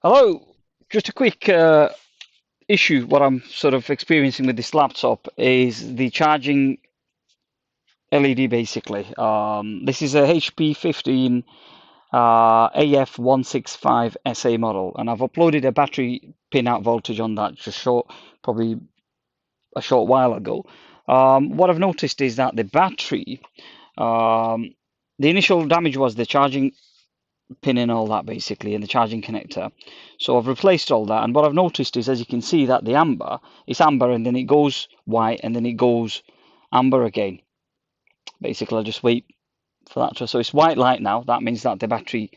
Hello, just a quick issue. What I'm sort of experiencing with this laptop is the charging LED basically. This is a HP 15 AF165 SA model, and I've uploaded a battery pin out voltage on that just probably a short while ago. What I've noticed is that the battery, um, the initial damage was the charging pin and all that basically, and the charging connector. So I've replaced all that, and what I've noticed is, as you can see, that the amber, it's amber and then it goes white and then it goes amber again. Basically, I'll just wait for that so it's white light now. That means that the battery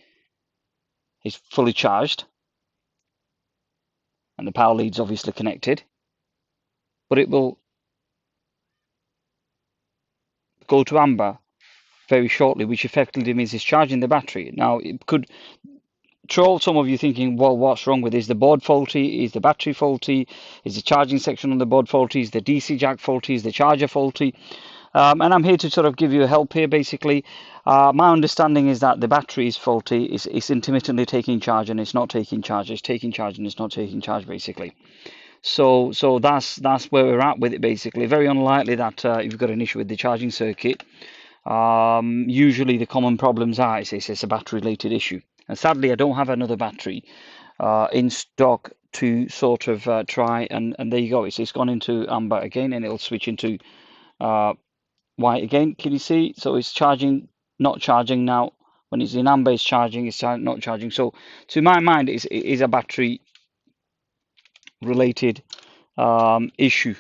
is fully charged and the power lead's obviously connected, but it will go to amber very shortly, which effectively means it's charging the battery. Now, it could troll some of you thinking, well, what's wrong with it? Is the board faulty? Is the battery faulty? Is the charging section on the board faulty? Is the DC jack faulty? Is the charger faulty? And I'm here to sort of give you a help here, basically. My understanding is that the battery is faulty. It's intermittently taking charge and it's not taking charge. It's taking charge and it's not taking charge, basically. So that's where we're at with it, basically. Very unlikely that if you've got an issue with the charging circuit. Usually the common problems are it's a battery-related issue. And sadly, I don't have another battery in stock to sort of try. And there you go. It's gone into amber again, and it'll switch into white again. Can you see? So it's charging, not charging now. When it's in amber, it's charging. It's not charging. So to my mind, it is a battery-related issue.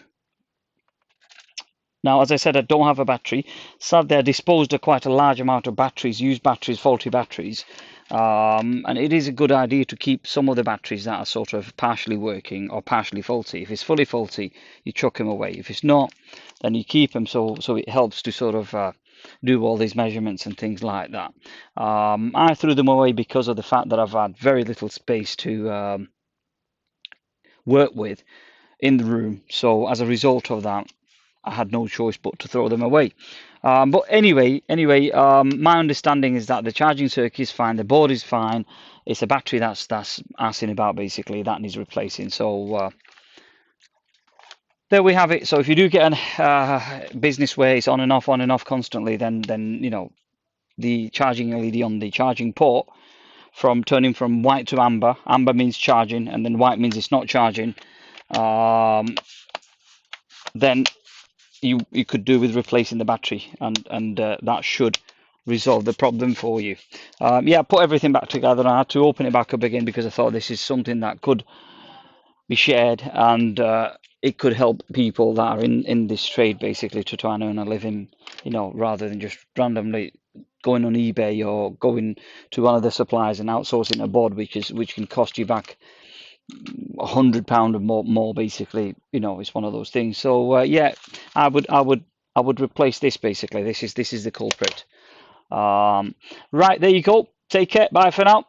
Now, as I said, I don't have a battery. Sadly, I disposed of quite a large amount of batteries, used batteries, faulty batteries. And it is a good idea to keep some of the batteries that are sort of partially working or partially faulty. If it's fully faulty, you chuck them away. If it's not, then you keep them so it helps to sort of do all these measurements and things like that. I threw them away because of the fact that I've had very little space to work with in the room. So as a result of that, I had no choice but to throw them away. But anyway, my understanding is that the charging circuit is fine, the board is fine. It's a battery that's assing about, basically, that needs replacing. So there we have it. So if you do get a business where it's on and off constantly, then you know the charging LED on the charging port turning from white to amber. Amber means charging, and then white means it's not charging. Then you could do with replacing the battery, and that should resolve the problem for you. Yeah, I put everything back together, and I had to open it back up again because I thought this is something that could be shared, and it could help people that are in this trade, basically, to try and earn a living, you know, rather than just randomly going on eBay or going to one of the suppliers and outsourcing a board, which can cost you back £100 or more, basically. You know, it's one of those things. So yeah, I would replace this, basically. This is the culprit. Right, there you go. Take care. Bye for now.